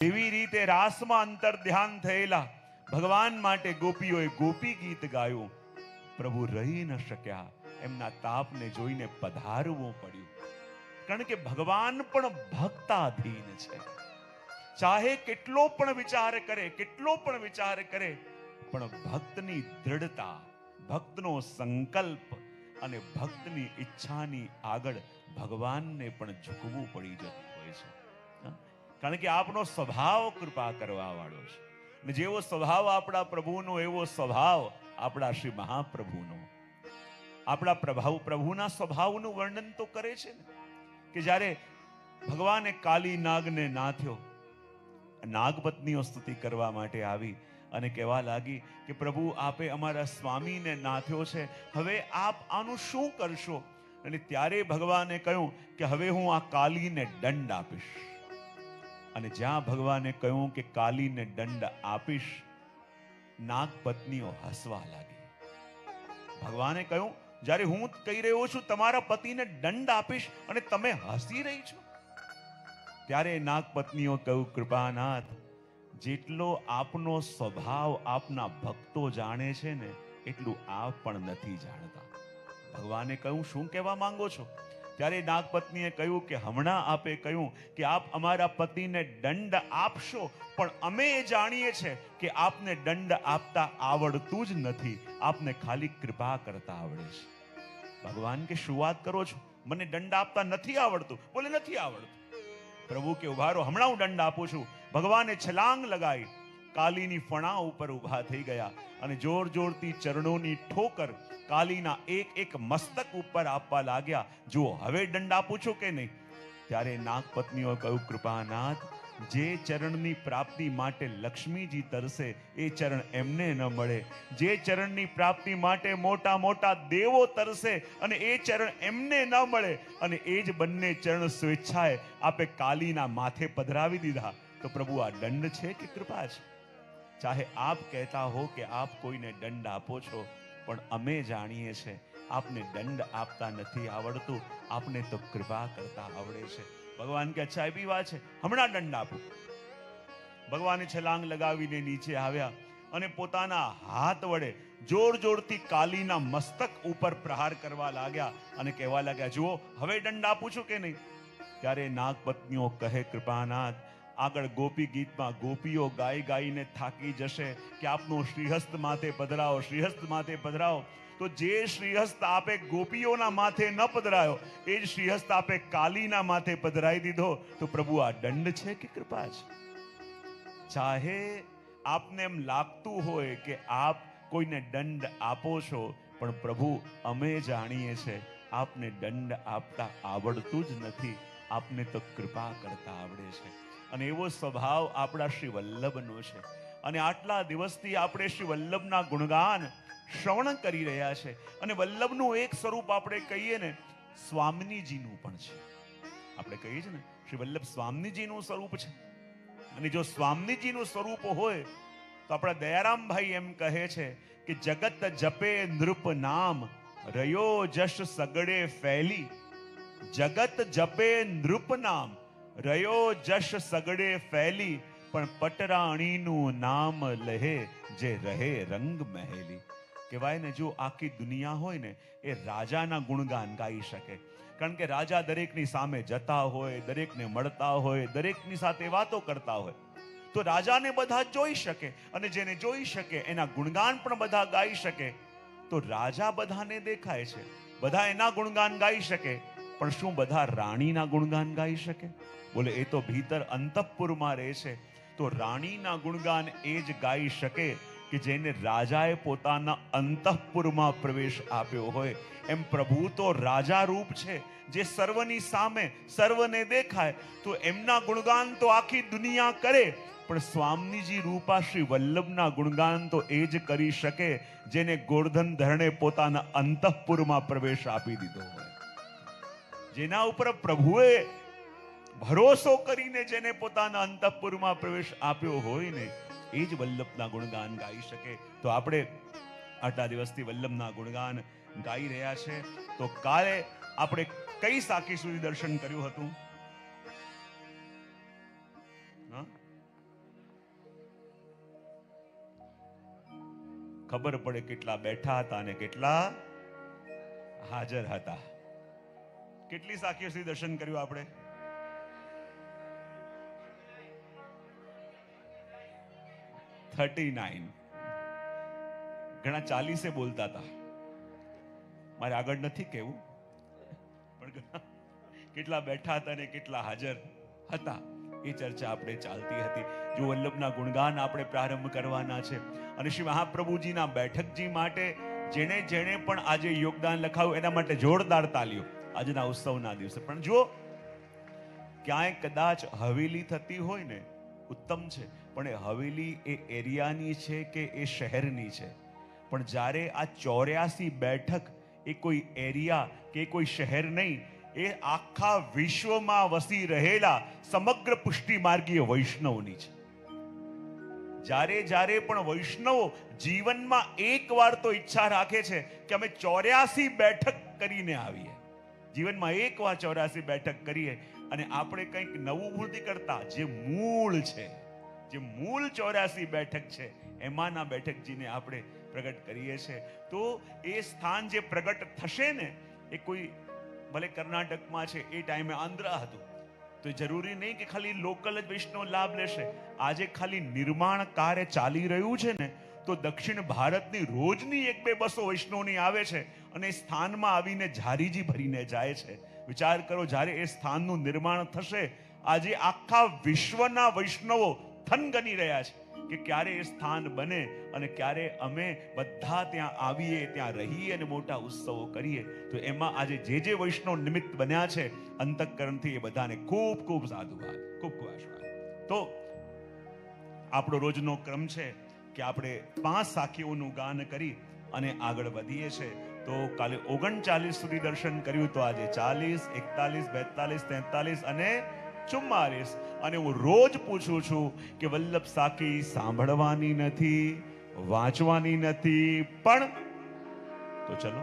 એવી રીતે રાસમાં અંતર ધ્યાન થયેલા ભગવાન માટે ગોપીઓએ ગોપી ગીત ગાયું. પ્રભુ રહી ન શક્યા, એમના તાપને જોઈને પધારવું પડ્યું. કારણ કે ભગવાન પણ ભક્તાધીન છે. ચાહે કેટલો પણ વિચાર કરે, પણ ભક્તની દ્રઢતા, ભક્તનો સંકલ્પ અને ભક્તની ઈચ્છાની આગળ ભગવાનને પણ ઝૂકવું પડી જતું હોય છે. કારણ કે આપનો સ્વભાવ કૃપા કરવા વાળો છે. અને જેવો સ્વભાવ આપણા પ્રભુનો, એવો સ્વભાવ આપણા શ્રી મહાપ્રભુનો. આપણા પ્રભુના સ્વભાવનું વર્ણન તો કરે છે ને, કે જ્યારે ભગવાને કાલી નાગને નાથ્યો, નાગપત્નીઓ સ્તુતિ કરવા માટે આવી અને કહેવા લાગી કે પ્રભુ આપે અમારા સ્વામીને નાથ્યો છે, હવે આપ આનું શું કરશો? અને ત્યારે ભગવાને કહ્યું કે હવે હું આ કાલીને દંડ આપીશ. અને જ્યાં ભગવાને કહ્યું કે કાલીને દંડ આપીશ, નાગપત્નીઓ હસવા લાગી. ભગવાને કહ્યું જ્યારે હું કહી રહ્યો છું તમારા પતિને દંડ આપીશ અને તમે હસી રહી છો. ત્યારે નાગપત્નીઓ કહ્યું કૃપાનાથ, જેટલો આપનો સ્વભાવ આપના ભક્તો જાણે છે ને, એટલું આપ પણ નથી જાણતા. ભગવાને કહ્યું શું કહેવા માંગો છો? ત્યારે નાગપત્નીએ કહ્યું કે હમણાં આપે કહ્યું કે આપ અમારા પતિને દંડ આપશો, પણ અમે એ જાણીએ છે કે આપને દંડ આપતા આવડતું જ નથી, આપને ખાલી કૃપા કરતા આવડે છે. ભગવાન કે શું વાત કરો છો? મને દંડ આપતા નથી આવડતું. બોલે નથી આવડતું. પ્રભુ કે ઉભા રહો, હમણાં હું દંડ આપું છું. ભગવાને છલાંગ લગાઈ, કાલીની ફણા ઉપર ઊભા થઈ ગયા અને જોર જોરથી ચરણોની ઠોકર કાલીના એક એક મસ્તક ઉપર આપવા લાગ્યા. જુઓ હવે દંડ આપું છું કે નહીં? ત્યારે નાગપત્નીઓ કહ્યું કૃપાનાથ, જે ચરણની પ્રાપ્તિ માટે લક્ષ્મીજી તરસે એ ચરણ એમને ન મળે. જે ચરણની પ્રાપ્તિ માટે મોટા મોટા દેવો તરસે અને એ ચરણ એમને ન મળે, અને એ જ બંને ચરણ સ્વેચ્છાએ આપે કાલીના માથે પધરાવી દીધા, તો પ્રભુ આ દંડ છે કે કૃપા છે? ચાહે આપ કહેતા હો કે આપ કોઈને દંડ આપો છો, પણ અમે જાણીએ છે આપને દંડ આપતા નથી આવડતું, આપને તો કૃપા કરતા આવડે છે. ભગવાન કે અચ્છા એવી વાત છે, હમણાં દંડ આપો. ભગવાને છલાંગ લગાવીને નીચે આવ્યા અને પોતાના હાથ વડે જોર જોરથી કાલીના મસ્તક ઉપર પ્રહાર કરવા લાગ્યા અને કહેવા લાગ્યા જુઓ હવે દંડ આપું છું કે નહીં? ત્યારે નાગપત્નીઓ કહે કૃપાનાથ, આગળ ગોપી ગીતમાં ગોપીઓ ગાઈ ગાઈને થાકી જશે કે આપનો શ્રીહસ્ત માથે પધરાવો, શ્રીહસ્ત માથે પધરાવો. તો જે શ્રીહસ્ત આપે ગોપીઓના માથે ન પધરાયો, એ જ શ્રીહસ્ત આપે કાલીના માથે પધરાઈ દીધો, તો પ્રભુ આ દંડ છે કે કૃપા છે? ચાહે આપને એમ લાગતું હોય કે આપ કોઈને દંડ આપો છો, પણ પ્રભુ અમે જાણીએ છે આપને દંડ આપતા આવડતું જ નથી, આપને તો કૃપા કરતા આવડે છે. અને એવો સ્વભાવ આપણા શ્રી વલ્લભનો છે. અને આટલા દિવસથી આપણે શ્રી વલ્લભના ગુણગાન શ્રવણ કરી રહ્યા છે. અને વલ્લભનું એક સ્વરૂપ આપણે કહીએ ને, સ્વામિનીજીનું પણ છે. આપણે કહીએ છીએ ને શ્રી વલ્લભ સ્વામિનીજીનું સ્વરૂપ છે. અને જો સ્વામિનીજીનું સ્વરૂપ હોય તો આપણા દયારામભાઈ એમ કહે છે કે જગત જપે નૃપ નામ, રયો જશ સગડે ફેલી. જગત જપે નૃપ નામ, રયો જશ સગડે ફેલી, પણ પટરાણીનું નામ લહે જે રહે રંગ મહેલી. કહેવાય ને, જો આખી દુનિયા હોય ને એ રાજાના ગુણગાન ગાઈ શકે. કારણ કે રાજા દરેકની સામે જતા હોય, દરેકને મળતા હોય, દરેકની સાથે વાતો કરતા હોય, તો રાજાને બધા જોઈ શકે, અને જેને જોઈ શકે એના ગુણગાન પણ બધા ગાઈ શકે. તો રાજા બધાને દેખાય છે, બધા એના ગુણગાન ગાઈ શકે, પણ શું બધા રાણીના ગુણગાન ગાઈ શકે? બોલે એ તો ભીતર અંતઃપુરમાં રહે છે, તો રાણીના ગુણગાન એ જ ગાઈ શકે કે જેને રાજાએ પોતાના અંતઃપુરમાં પ્રવેશ આપ્યો હોય. એમ પ્રભુ તો રાજા રૂપ છે, જે સર્વની સામે સર્વને દેખાય, તો એમના ગુણગાન તો આખી દુનિયા કરે, પણ સ્વામીજી રૂપા શ્રી વલ્લભના ગુણગાન તો એ જ કરી શકે જેને ગોર્ધન ધરણે પોતાના અંતઃપુરમાં પ્રવેશ આપી દીધો હોય. જેના ઉપર પ્રભુએ ભરોસો કરીને જેને પોતાના અંતઃપુરમાં પ્રવેશ આપ્યો હોય ને, એ જ વલ્લભના ગુણગાન ગાઈ શકે. તો આપણે આટલા દિવસથી વલ્લભના ગુણગાન ગાઈ રહ્યા છે. તો કાલે આપણે કઈ સાખી સુધી દર્શન કર્યું હતું? ખબર પડે કેટલા બેઠા હતા અને કેટલા હાજર હતા. કેટલી સાખીઓ સુધી દર્શન કર્યું આપણે? 39. ઘણા 40 બોલતા હતા. મારે આગળ નથી કહેવું, પણ કેટલા બેઠા હતા અને કેટલા હાજર હતા એ ચર્ચા આપણે ચાલતી હતી. જો વલ્લભના ગુણગાન આપણે પ્રારંભ કરવાના છે અને શ્રી મહાપ્રભુજીના બેઠકજી માટે જેણે જેણે પણ આજે યોગદાન લખાવ્યું એના માટે જોરદાર તાલીઓ આજના ઉત્સવના દિવસે. પણ જો ક્યાંય કદાચ હવેલી થતી હોય ને, ઉત્તમ છે, પણ એ હવેલી એ એરિયાની છે કે એ શહેરની છે? પણ જ્યારે આ 84 બેઠક એ કોઈ એરિયા કે કોઈ શહેર નહીં, એ આખા વિશ્વમાં વસી રહેલા સમગ્ર પુષ્ટિ માર્ગીય વૈષ્ણવની છે. જ્યારે જ્યારે પણ વૈષ્ણવો જીવનમાં એકવાર તો ઈચ્છા રાખે છે કે અમે 84 બેઠક કરીને આવીએ, જીવનમાં એકવાર 84 બેઠક કરીએ અને આપણે કંઈક નવું નથી કરતા. જે મૂળ છે, જે મૂળ 84 બેઠક છે એમાંના બેઠકજીને આપણે પ્રગટ કરીએ છીએ. તો એ સ્થાન જે પ્રગટ થશે ને, એ કોઈ ભલે કર્ણાટકમાં છે, એ ટાઈમે આંધ્ર હતું, તો જરૂરી નહીં કે ખાલી લોકલ જ વૈષ્ણવ લાભ લેશે. આજે ખાલી નિર્માણ કાર્ય ચાલી રહ્યું છે ને, તો દક્ષિણ ભારતની રોજની 1-2 બસો વૈષ્ણવની આવે છે અને એ સ્થાનમાં આવીને ઝારીજી ભરીને જાય છે. વિચાર કરો, જ્યારે એ સ્થાનનું નિર્માણ થશે, આજે આખા વિશ્વના વૈષ્ણવો થનગની રહ્યા છે કે ક્યારે એ સ્થાન બને અને ક્યારે અમે બધા ત્યાં આવીએ, ત્યાં રહીએ અને મોટા ઉત્સવો કરીએ. તો એમાં આજે જે વૈષ્ણવ નિમિત્ત બન્યા છે, અંતઃકરણથી એ બધાને ખૂબ ખૂબ સાધુવાદ, ખૂબ ખૂબ આશીર્વાદ. તો આપણો રોજનો ક્રમ છે કે આપણે 5 સાખીઓનું ગાન કરી અને આગળ વધીએ છીએ. તો કાલે 39 સુધી દર્શન કર્યું, તો આજે 40, 41, 42, 43 અને 44. અને હું રોજ પૂછું છું કે વલ્લભ સાખી સાંભળવાની નથી, વાંચવાની નથી, પણ તો ચલો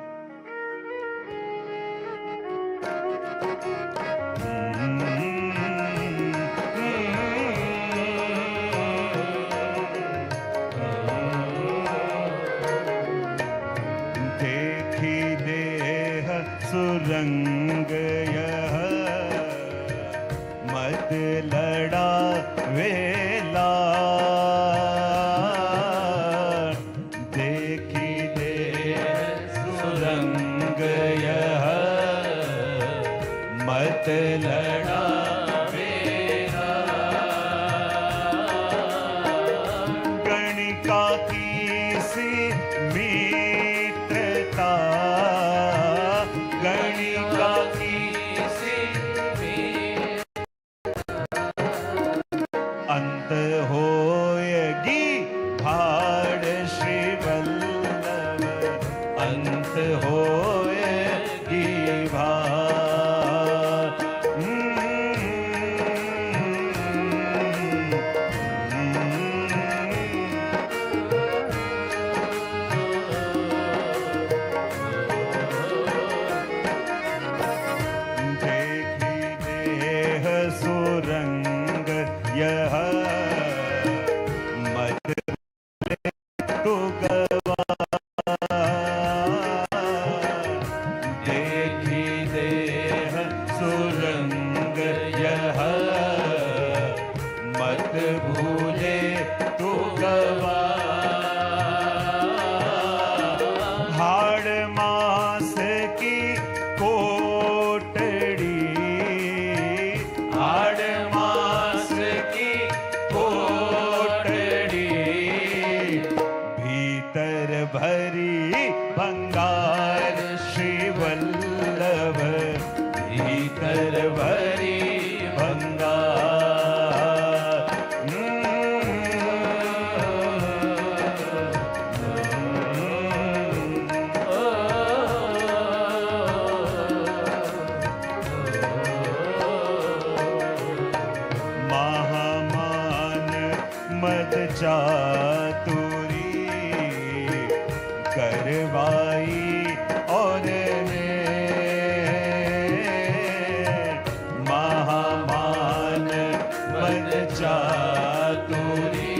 देखी देह सुरंग मत लड़ा वेला, देखी देह सुरंग मत लड़ा वेला, गणिका की सी मित्रता, गणिका की सी अंत होयगी भाड़ श्री वल्लभ, अंत होयगी भाड़. देखी देह सुरंग यह मत तो देखी देह सुरंग यह मत भूले तो गवा, हाड़ मास की कोटड़ी, हाड़ मास की कोटड़ी, भीतर भरी भंगार श्री वल्लभ, भीतर भरी भंगार. महामान मद चातुरी करवाई और ने, महामान मद चातुरी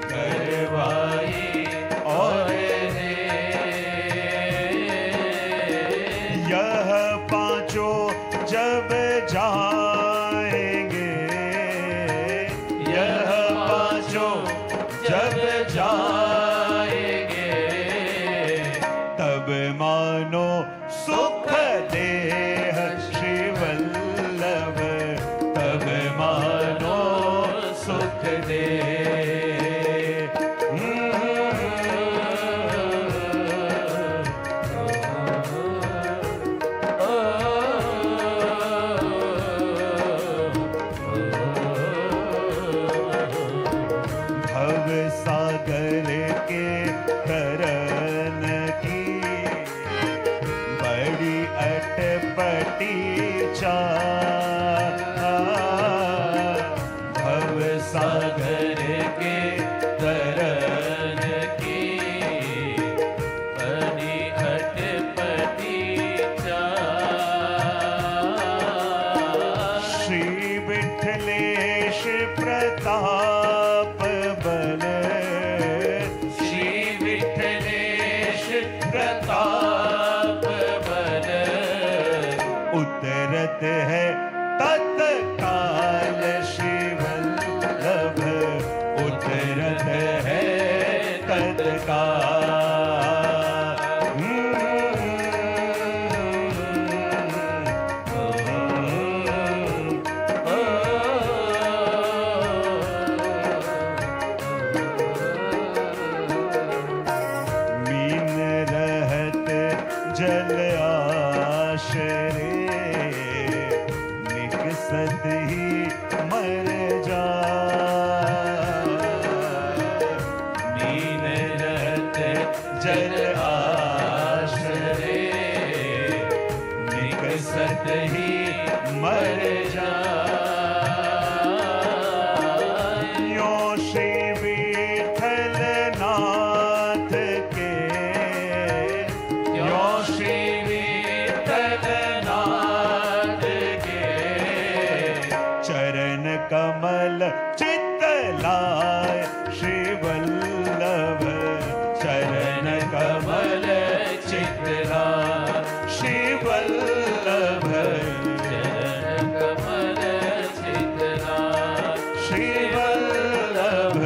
करवाई સુખ દે. ભવ સાગર કે તરન કી બડી અટપટી ચા. ભવ સાગર કે તરન કી બડી અટપટી ચા. શ્રી વિઠ્ઠલેશ પ્રતાપ બલ. શ્રી વિઠ્ઠલેશ પ્રતાપ બલ. ઉતરત હૈ તત્કાલ શ્રી વલ્લભ. ઉતરત હૈ તત્કાલ. मीन रहत जल आशरे निकसत ही मर जा. मीन रहत जल आशरे निकसत ही मर जा. यो श्री विठ्ठल नाथ के. यो श्री विठ्ठल नाथ के चरण कमल चित्त लाय. श्री वल्लभ चरण कमल चित्त लाय. श्री वल्लभ चरण कमल चित्त लाय. श्री वल्लभ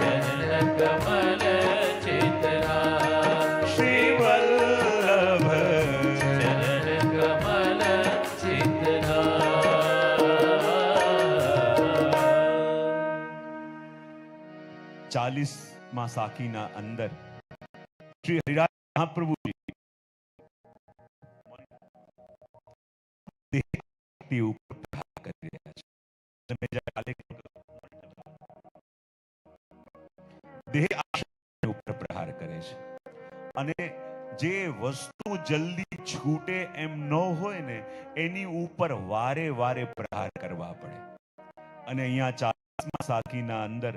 चरण कमल चित्त लाय. श्री वल्लभ चरण कमल चित्त लाय. 40 સાખીના અંદર શ્રી હરિરાજ મહાપ્રભુજી દેહથી ઉપર પ્રહાર કરી રહ્યા છે. તમે જ્યારે આલેખ દેહ આશય ઉપર પ્રહાર કરે છે. અને જે વસ્તુ જલ્દી છૂટે એમ ન હોય ને એની ઉપર વારે વારે પ્રહાર કરવા પડે. અને અહીંયા 40 સાખીના અંદર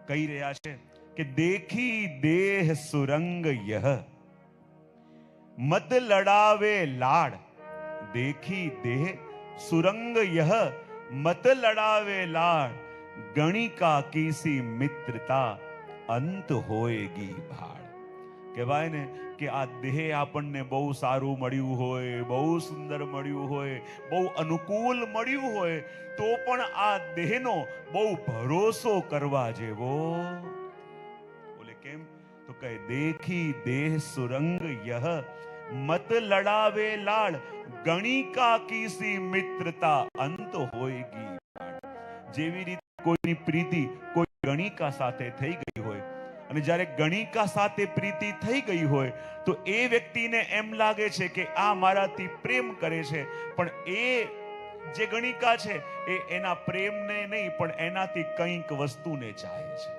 કહી રહ્યા છે કે દેખી દેહ સુરંગ યહ મત લડાવે લાડ. દેખી દેહ સુરંગ યહ મત લડાવે લાડ. ગણિકા કીસી મિત્રતા અંત હોએગી ભાડ. કહેવાય ને કે આ દેહ આપણને બહુ સારું મળ્યું હોય, બહુ સુંદર મળ્યું હોય, બહુ અનુકૂળ મળ્યું હોય તો પણ આ દેહનો બહુ ભરોસો કરવા જેવો. બોલે કેમ? તો કહે દેખી દેહ સુરંગ યહ મત લડાવે લાડ. ગણિકા કીસી મિત્રતા અંત હોયગી ભાડ. જેવી રીતે કોઈની પ્રીતિ કોઈ ગણિકા સાથે થઈ ગઈ હોય અને જ્યારે ગણિકા સાથે પ્રીતિ થઈ ગઈ હોય તો એ વ્યક્તિને એમ લાગે છે કે આ મારાથી પ્રેમ કરે છે, પણ એ જે ગણિકા છે એ એના પ્રેમને નહીં પણ એનાથી કંઈક વસ્તુને ચાહે છે.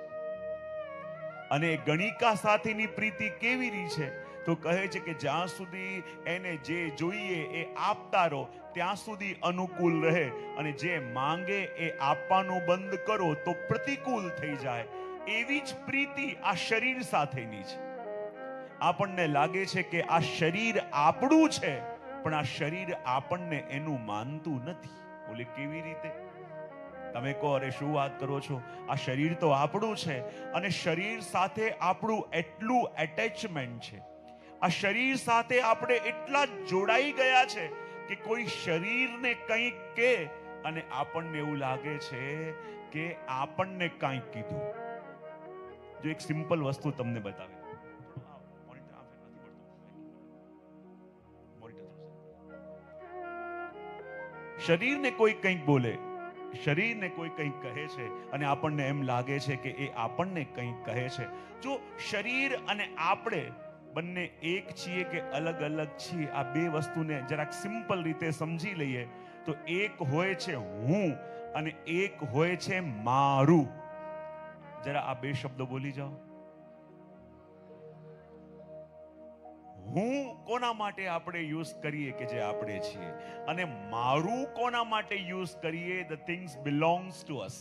અને ગણિકા સાથેની પ્રીતિ કેવી રીત છે? તો કહે છે કે જ્યાં સુધી એને જે જોઈએ એ આપતા રહો ત્યાં સુધી અનુકૂળ રહે, અને જે માંગે એ આપવાનું બંધ કરો તો પ્રતિકૂળ થઈ જાય. એવી જ પ્રીતિ આ શરીર સાથેની છે. આપણને લાગે છે કે આ શરીર આપણું છે, પણ આ શરીર આપણને એનું માનતું નથી. બોલે કેવી રીતે? તમે કહો અરે શું વાત કરો છો, આ શરીર તો આપણું છે અને શરીર સાથે આપણું એટલું એટેચમેન્ટ છે, આ શરીર સાથે આપણે એટલા જોડાઈ ગયા છે કે કોઈ શરીરને કંઈક કહે અને આપણને એવું લાગે છે કે આપણને કંઈક કીધું. જો એક સિમ્પલ વસ્તુ તમને બતાવે, શરીરને કોઈ કંઈક બોલે શરીરને કોઈ કંઈક કહે છે અને આપણને એમ લાગે છે કે એ આપણને કંઈક કહે છે. જો શરીર અને આપણે બંને એક છીએ કે અલગ અલગ છીએ, આ બે વસ્તુને જરાક સિમ્પલ રીતે સમજી લઈએ તો એક હોય છે હું અને એક હોય છે મારું. જરા આ બે શબ્દો બોલી જાઓ. હું કોના માટે આપણે યુઝ કરીએ કે જે આપણે છીએ, અને મારું કોના માટે યુઝ કરીએ, ધ થિંગ્સ બિલોંગ્સ ટુ અસ.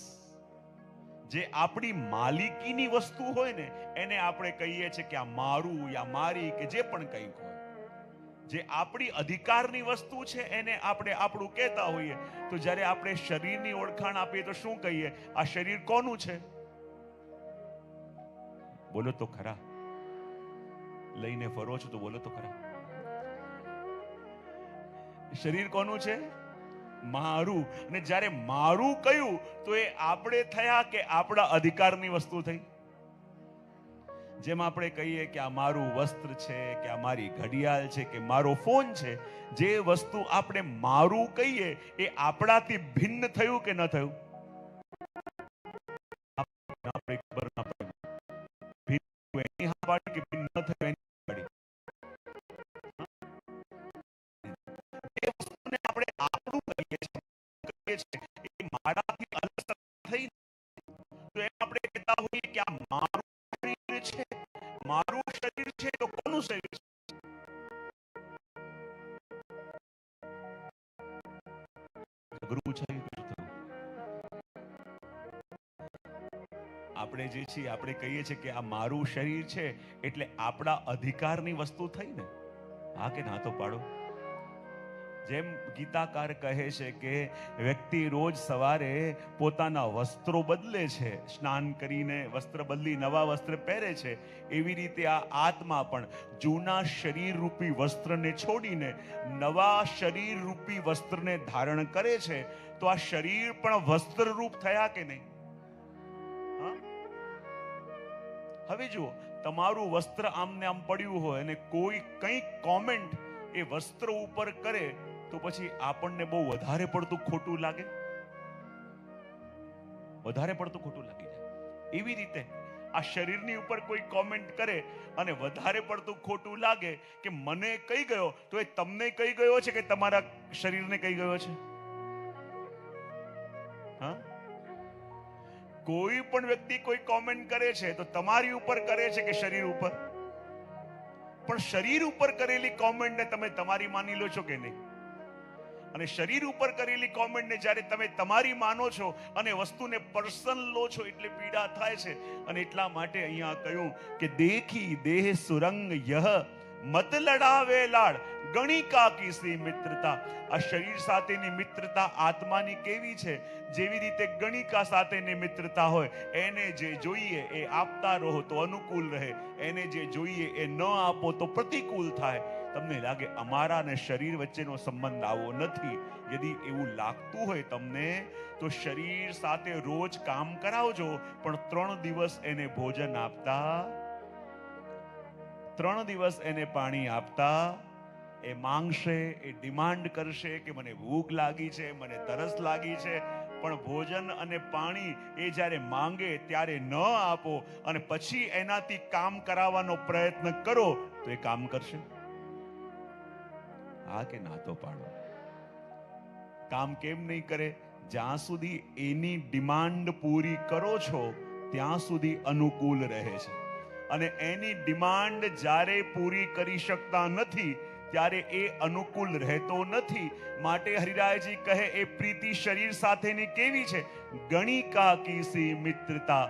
જે આપણી માલિકીની વસ્તુ હોય ને એને આપણે કહીએ છીએ કે આ મારું યા મારી કે જે પણ કંઈક હોય. જે આપણી અધિકારની વસ્તુ છે એને આપણે આપણું કહેતા હોઈએ. તો જ્યારે આપણે શરીરની ઓળખાણ આપીએ તો શું કહીએ? આ શરીર કોનું છે? બોલો તો ખરા. લઈને ફરો છો તો બોલો તો ખરા. શરીર કોનું છે? મારું. અને જ્યારે મારું કહ્યું તો એ આપણે થયા કે આપણા અધિકારની વસ્તુ થઈ? જેમ આપણે કહીએ કે આ મારું વસ્ત્ર છે, કે આ મારી ઘડિયાળ છે, કે મારો ફોન છે, જે વસ્તુ આપણે મારું કહીએ એ આપણાથી ભિન્ન થયું કે ન થયું? આપણે ખબર ના પડી. ભિન્ન એની હા પાડી કે ભિન્ન ન થયું એની પાડી. એ વસ્તુને આપણે આપણું કહીએ છીએ, એ મારાથી અલગ થઈ તો એમ આપણે કહેતા હોઈએ કે આ મારું શરીર છે. મારું શરીર છે તો કોનું શરીર છે? અઘરું છે. આપણે જે છીએ આપણે કહીએ છીએ કે આ મારું શરીર છે એટલે આપણા અધિકારની વસ્તુ થઈ ને. હા કે ના તો પાડો. જેમ ગીતાકાર કહે છે કે વ્યક્તિ રોજ સવારે પોતાના વસ્ત્રો બદલે છે, સ્નાન કરીને વસ્ત્ર બદલી નવા વસ્ત્ર પહેરે છે, એવી રીતે આ આત્મા પણ જૂના શરીર રૂપી વસ્ત્રને છોડીને નવા શરીર રૂપી વસ્ત્રને ધારણ કરે છે. તો આ શરીર પણ વસ્ત્ર રૂપ થયા કે નહીં? હવે જુઓ, તમારું વસ્ત્ર આમને આમ પડ્યું હોય અને કોઈ કંઈક કોમેન્ટ એ વસ્ત્ર ઉપર કરે તો પછી આપણને બહુ વધારે પડતું ખોટું લાગે. વધારે પડતું ખોટું લાગી જાય. એવી રીતે આ શરીરની ઉપર કોઈ કોમેન્ટ કરે અને વધારે પડતું ખોટું લાગે કે મને કહી ગયો, તો એ તમને કહી ગયો છે કે તમારા શરીરને કહી ગયો છે? હા, કોઈ પણ વ્યક્તિ કોઈ કોમેન્ટ કરે છે તો તમારી ઉપર કરે છે કે શરીર ઉપર? પણ શરીર ઉપર કરેલી કોમેન્ટને તમે તમારી માની લો છો કે નહીં? અને શરીર ઉપર કરેલી કોમેન્ટને જ્યારે તમે તમારી માનો છો અને વસ્તુને પર્સનલ લો છો એટલે પીડા થાય છે. અને એટલા માટે અહીંયા કહ્યું કે દેખી દેહ સુરંગ યહ મત લડાવે લાડ ગણિકા કી સી મિત્રતા. આ શરીર સાથેની મિત્રતા આત્માની કેવી છે? જેવી રીતે ગણિકા સાથેની મિત્રતા હોય, એને જે જોઈએ એ આપતા રહો તો અનુકૂળ રહે, એને જે જોઈએ એ ન આપો તો પ્રતિકૂળ થાય. તમને લાગે અમારા અને શરીર વચ્ચેનો સંબંધ આવો નથી. યદિ એવું લાગતું હોય તમને તો શરીર સાથે રોજ કામ કરાવજો, પણ 3 દિવસ એને ભોજન આપતા, 3 દિવસ એને પાણી આપતા. એ માંગશે, એ ડિમાન્ડ કરશે કે મને ભૂખ લાગી છે, મને તરસ લાગી છે, પણ ભોજન અને પાણી એ જ્યારે માંગે ત્યારે ન આપો અને પછી એનાથી કામ કરાવવાનો પ્રયત્ન કરો તો એ કામ કરશે? હા કે ના તો પાડો. કામ કેમ નહીં કરે? જ્યાં સુધી એની ડિમાન્ડ પૂરી કરો છો ત્યાં સુધી અનુકૂળ રહે છે, અને એની ડિમાન્ડ જ્યારે પૂરી કરી શકતા નથી ત્યારે એ અનુકૂળ રહેતો નથી. માટે હરિરાયજી કહે એ પ્રીતિ શરીર સાથેની કેવી છે? ગણિકા કી સી મિત્રતા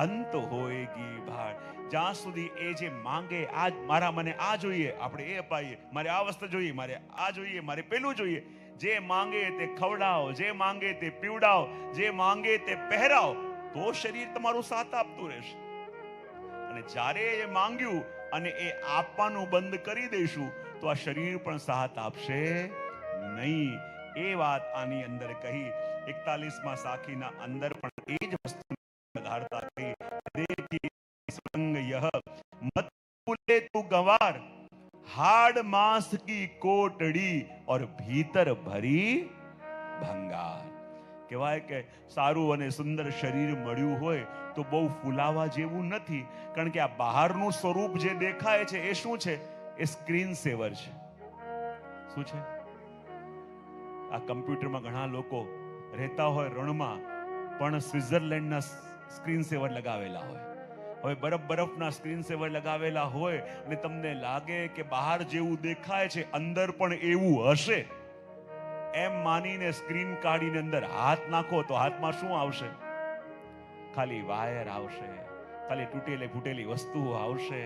અંત હોએગી ભાળ. જ્યાં સુધી એ જે માંગે, આજ મારા મને આ જોઈએ, આપણે એ અપાઈએ, મારે આ વસ્તુ જોઈએ, મારે આ જોઈએ, મારે પેલું જોઈએ. જે માંગે તે ખવડાવો, જે માંગે તે પીવડાવો, જે માંગે તે પહેરાવો, તો શરીર તમારું સાથ આપતું રહેશે. અને જ્યારે એ માંગ્યું અને એ આપવાનું બંધ કરી દઈશું તો આ શરીર પણ સાથ આપશે નહીં. એ વાત આની અંદર કહી. 41માં સાખીના અંદર પણ એ જ વસ્તુ વધારતા કહી. દેખી સુરંગ યહ મત ભૂલે તું ગંવાર हाड़ मांस की कोटड़ी और भीतर भरी भंगार. કહેવાય કે સારું અને સુંદર શરીર મળ્યું હોય તો બહુ ફૂલાવા જેવું નથી, કારણ કે આ બહારનું સ્વરૂપ જે દેખાય છે એ શું છે? એ સ્ક્રીન સેવર છે. શું છે? આ કમ્પ્યુટરમાં ઘણા લોકો રહેતા હોય રણમાં, પણ સ્વિટ્ઝરલેન્ડના સ્ક્રીન સેવર લગાવેલા હોય. હવે બરફના સ્ક્રીન સેવર લગાવેલા હોય અને તમને લાગે કે બહાર જેવું દેખાય છે અંદર પણ એવું હશે, એમ માનીને સ્ક્રીન કાઢીને અંદર હાથ નાખો તો હાથમાં શું આવશે? ખાલી વાયર આવશે, ખાલી તૂટેલી ફૂટેલી વસ્તુઓ આવશે.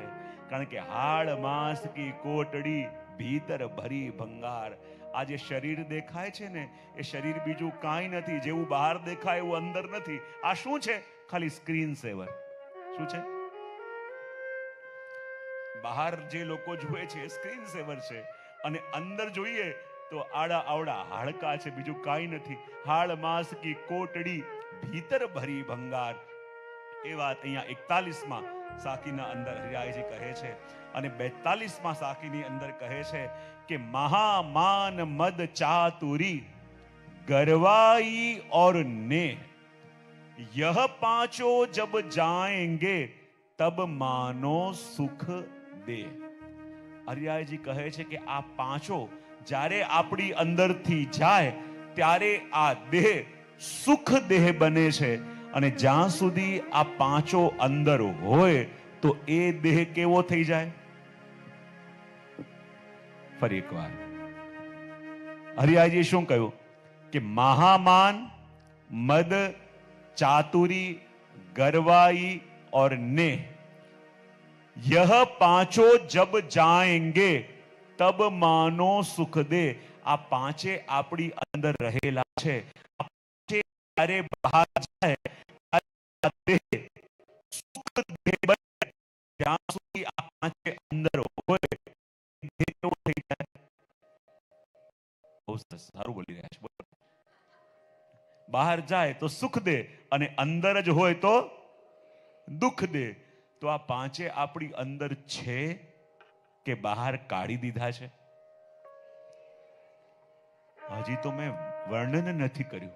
કારણ કે હાડ માંસ કી કોટડી ભીતર ભરી ભંગાર. આ જે શરીર દેખાય છે ને, એ શરીર બીજું કાંઈ નથી. જેવું બહાર દેખાય એવું અંદર નથી. આ શું છે? ખાલી સ્ક્રીન સેવર. શું છે? બહાર જે લોકો જુએ છે એ સ્ક્રીન સેવર છે, અને અંદર જોઈએ તો આડા આવડા હાડકા છે, બીજું કાંઈ નથી. હાડ માંસ કી કોટડી ભીતર ભરી ભંગાર. એ વાત અહીંયા 41માં સાખીના અંદર હરિરાયજી કહે છે, અને 42માં સાખીની અંદર કહે છે કે મહામાન મદ ચાતુરી ગરવાઈ और ने यह पांचों जब जाएंगे तब मानो सुख दे. હરિરાયજી કહે છે કે આ પાંચો જ્યારે આપણી અંદરથી જાય ત્યારે આ દેહ સુખ દેહ બને છે, અને જ્યાં સુધી આ પાંચો અંદર હોય તો એ દેહ કેવો થઈ જાય? ફરી એકવાર હરિરાયજી શું કહ્યું? કે મહામાન મદ चातुरी गरवाई और ने यह पांचों जब जाएंगे तब मानो सुख दे. આ પાંચે આપણી અંદર રહેલા છે. જ્યારે બહાર જાય સુખ દેહ બને, ત્યાં સુધી આ પાંચે અંદર હોય કેવો થઈ જાય? બહુ સારું બોલી રહ્યા છે. બહાર જાય તો સુખ દે અને અંદર જ હોય તો દુઃખ દે. તો આ પાંચે આપણી અંદર છે કે બહાર કાઢી દીધા છે? હજી તો મેં વર્ણન નથી કર્યું.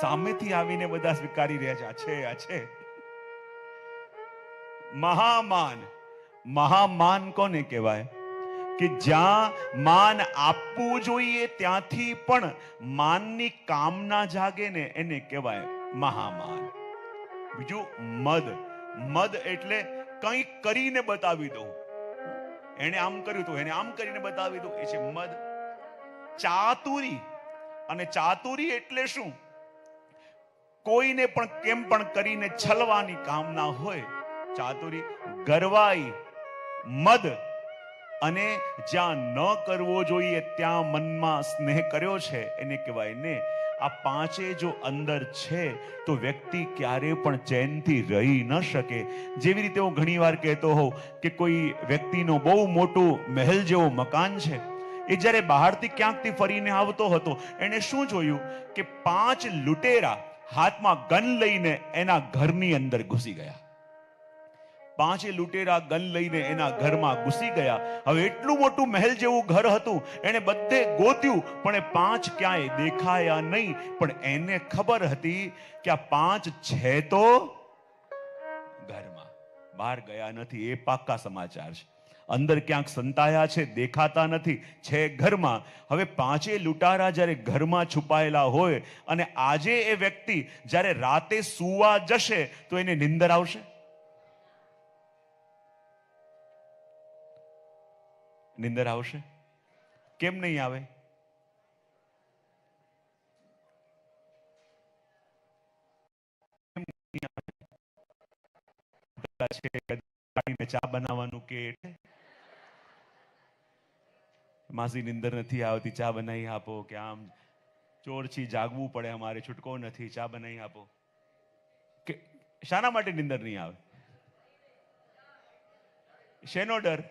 સામેથી આવીને બધા સ્વીકારી રહ્યા છે આ છે. મહામાન. મહામાન કોને કહેવાય? કે જ્યાં માન આપવું જોઈએ ત્યાંથી પણ માનની કામના જાગે ને, એને કહેવાય મહામાન. બીજું મદ. મદ એટલે કંઈક કરીને બતાવી દઉં. એને આમ કર્યું તો એને આમ કરીને બતાવી દઉં, એ છે મદ. ચાતુરી. અને ચાતુરી એટલે શું? કોઈને પણ કેમ પણ કરીને છલવાની કામના હોય, ચાતુરી. ગરવાઈ મદ. અને જ્યાં ન કરવો જોઈએ ત્યાં મનમાં સ્નેહ કર્યો છે, એને કહેવાય ને. આ પાંચે જો અંદર છે તો વ્યક્તિ ક્યારે પણ ચેનથી રહી ન શકે. જેવી રીતે હું ઘણી વાર કહેતો હોઉં કે કોઈ વ્યક્તિનો બહુ મોટું મહેલ જેવો મકાન છે, એ જ્યારે બહારથી ક્યાંકથી ફરીને આવતો હતો, એને શું જોયું કે 5 લૂંટેરા હાથમાં ગન લઈને એના ઘરની અંદર ઘૂસી ગયા. 5 લૂંટેરા ગન લઈને એના ઘરમાં ઘૂસી ગયા. હવે એટલું મોટું મહેલ જેવું ઘર હતું, એને બધે ગોત્યું પણ એ 5 ક્યાંય દેખાયા નહીં. પણ એને ખબર હતી કે આ 5 છે તો ઘરમાં, બહાર ગયા નથી. એ પાક્કા સમાચાર છે. અંદર ક્યાંક સંતાયા છે, દેખાતા નથી, છે ઘરમાં. હવે 5 લૂંટારા જ્યારે ઘરમાં છુપાયેલા હોય અને આજે એ વ્યક્તિ જ્યારે રાતે સૂવા જશે તો એને નિંદર આવશે? નિંદર આવશે? કેમ નહીં આવે? ચા બનાવવાનું કે માસી નિંદર નથી આવતી, ચા બનાવી આપો. કે આમ ચોરથી જાગવું પડે, અમારે છૂટકો નથી, ચા બનાવી આપો. કે શાના માટે નિંદર નહીં આવે? શેનો ડર?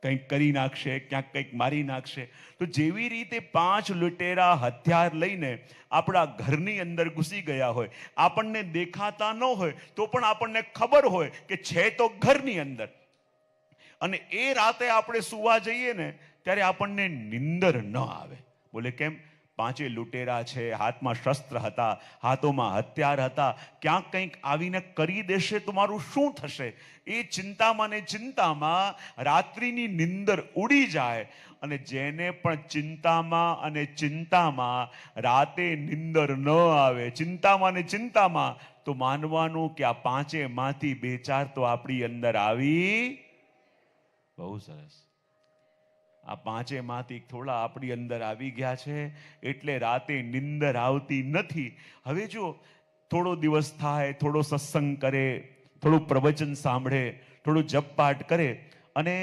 કંઈક કરી નાખશે, ક્યાંક કંઈક મારી નાખશે. તો જેવી રીતે 5 લૂંટેરા હથિયાર લઈને આપણા ઘરની અંદર ઘૂસી ગયા હોય, આપણને દેખાતા ન હોય તો પણ આપણને ખબર હોય કે છે તો ઘરની અંદર, અને એ રાતે આપણે સુવા જઈએ ને ત્યારે આપણને નિંદર ન આવે. બોલે કેમ? પાંચે લૂંટેરા છે, હાથમાં શસ્ત્ર હતા, હાથોમાં હથિયાર હતા, ક્યાંક કંઈક આવીને કરી દેશે તો મારું શું થશે? એ ચિંતામાં ને ચિંતામાં રાત્રિની નિંદર ઉડી જાય. અને જેને પણ ચિંતામાં અને ચિંતામાં રાતે નિંદર ન આવે, ચિંતામાં ને ચિંતામાં, તો માનવાનું કે આ પાંચે માંથી બે ચાર તો આપણી અંદર આવી. બહુ સરસ. આ પાંચે માંથી થોડા આપણી અંદર આવી ગયા છે એટલે રાતે નિંદર આવતી નથી. હવે જો થોડો દિવસ થાય, થોડો સત્સંગ કરે, થોડું પ્રવચન સાંભળે, થોડું જપ પાઠ કરે અને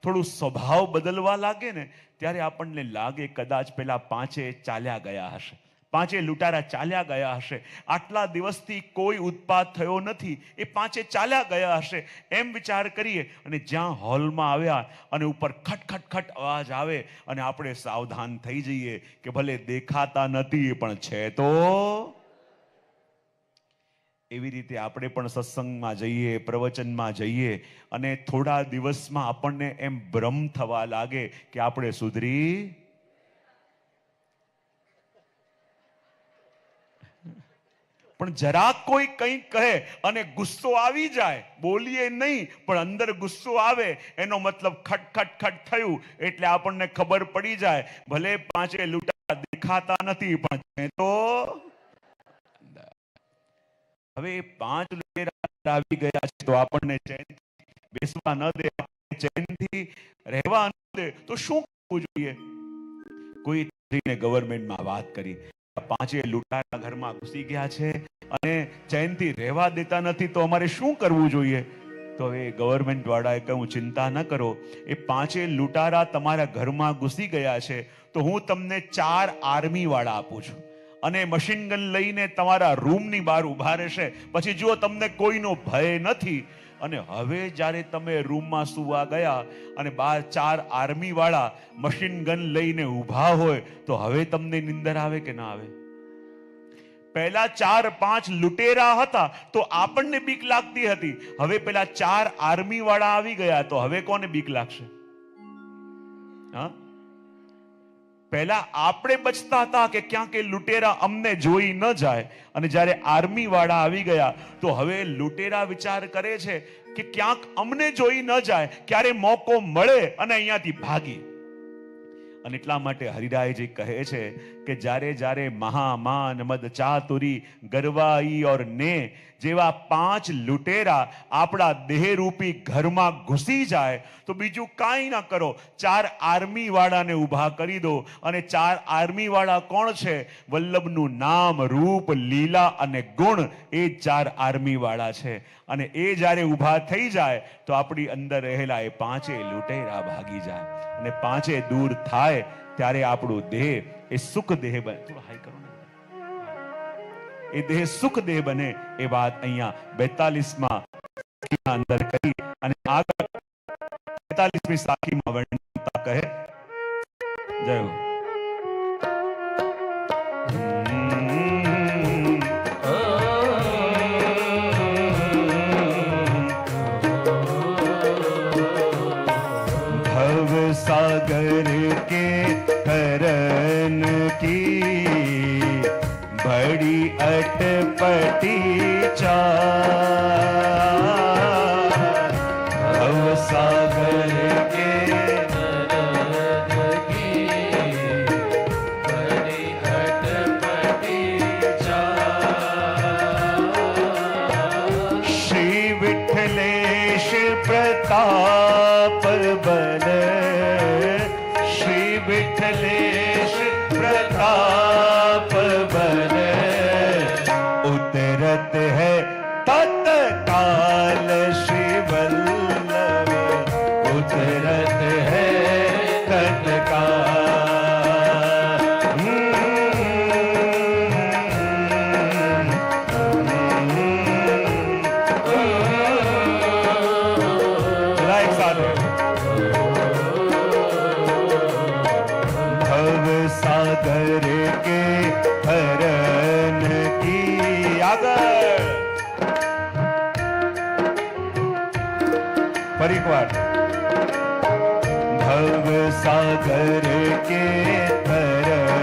થોડું સ્વભાવ બદલવા લાગે ને, ત્યારે આપણને લાગે કદાચ પેલા પાંચે ચાલ્યા ગયા હશે, પાંચે લૂંટારા ચાલ્યા ગયા હશે, આટલા દિવસથી કોઈ ઉત્પાત થયો નથી, એ પાંચે ચાલ્યા ગયા હશે એમ વિચાર કરીએ. અને જ્યાં હોલમાં આવ્યા અને ઉપર ખટ ખટ ખટ અવાજ આવે અને આપણે સાવધાન થઈ જઈએ કે ભલે દેખાતા નથી પણ છે તો. એવી રીતે આપણે પણ સત્સંગમાં જઈએ, પ્રવચનમાં જઈએ અને થોડા દિવસમાં આપણને એમ ભ્રમ થવા લાગે કે આપણે સુધરી. પણ જરાક કોઈ કંઈક કહે અને ગુસ્સો આવી જાય, બોલીએ નહીં પણ અંદર ગુસ્સો આવે, એનો મતલબ ખટ ખટ ખટ થયું એટલે આપણને ખબર પડી જાય ભલે પાંચે લૂંટારા દેખાતા નથી પણ છે તો. હવે પાંચ લૂંટેરા આવી ગયા છે તો આપણને ચેનથી બેસવા ન દે, ચેનથી રહેવા ન દે, તો શું કરવું જોઈએ? કોઈ ગવર્મેન્ટમાં વાત કરી, પાંચે લૂંટારા ઘરમાં ઘૂસી ગયા છે અને ચેનથી રહેવા દેતા નથી, તો અમારે શું કરવું જોઈએ? તો એ ગવર્મેન્ટ વાળાએ કહ્યું, ચિંતા ન કરો, એ પાંચે લૂંટારા તમારા ઘરમાં ઘૂસી ગયા છે તો હું તમને 4 આર્મી વાળા આપું છું અને મશીન ગન લઈને તમારા રૂમની બહાર ઉભા રહેશે. પછી જુઓ તમને કોઈનો ભય નથી. અને હવે જ્યારે તમે રૂમમાં સુવા ગયા અને બહાર 4 આર્મી વાળા મશીન ગન લઈને ઉભા હોય તો હવે તમને નિંદર આવે કે ના આવે? પહેલા 4-5 લૂંટેરા હતા તો આપણને બીક લાગતી હતી, હવે પેલા 4 આર્મી વાળા આવી ગયા તો હવે કોને બીક લાગશે? હા, પહેલા આપણે બચતા હતા કે ક્યાંક એ લૂંટેરા અમને જોઈ ન જાય, અને જ્યારે આર્મી વાળા આવી ગયા તો હવે લૂંટેરા વિચાર કરે છે કે ક્યાંક અમને જોઈ ન જાય, ક્યારે મોકો મળે અને અહીંયાથી ભાગી. અને એટલા માટે હરિરાયજી કહે છે કે જ્યારે જ્યારે મહામાન મદ ચાતુરી ગરવાઈ ઓર ને જેવા 5 લૂંટેરા આપણા દેહરૂપી ઘરમાં ઘૂસી જાય તો બીજું કાંઈ ના કરો, 4 આર્મી વાળાને ઊભા કરી દો. અને 4 આર્મી વાળા કોણ છે? વલ્લભનું નામ, રૂપ, લીલા અને ગુણ, એ 4 આર્મી વાળા છે. અને એ જ્યારે ઊભા થઈ જાય તો આપણી અંદર રહેલા એ 5 લૂંટેરા ભાગી જાય અને 5 દૂર થાય ત્યારે આપણું દેહ એ સુખ દેહ બને. થોડું હાઈ કરો ને. એ દેહ સુખ દેહ બને એ વાત અહીંયા 42માં અંદર કરી અને આગળ 42મી સાખીમાં વર્ણતા કહે. જય હો. सागर के करन की बड़ी अटपटी चाल, भव सागर के करन की बड़ी अटपटी चाल, श्री विठलेश प्रताप बल, विठलेश प्रताप बल, उतरत है तत्काल श्री वल्लभ, उतरत है तत्काल। लाइक साथ सागर के हरण की आगर। पर एक बार, भव सागर के हरण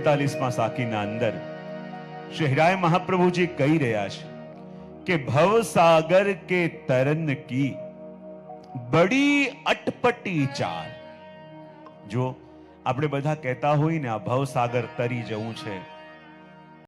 45માં સાખીના અંદર શ્રી હિરાય મહાપ્રભુજી કહી રહ્યા છે કે ભવ સાગર કે તરન કી બડી અટપટી ચાલ. જો આપણે બધા કહેતા હોય ને આ ભવ સાગર તરી જવું છે,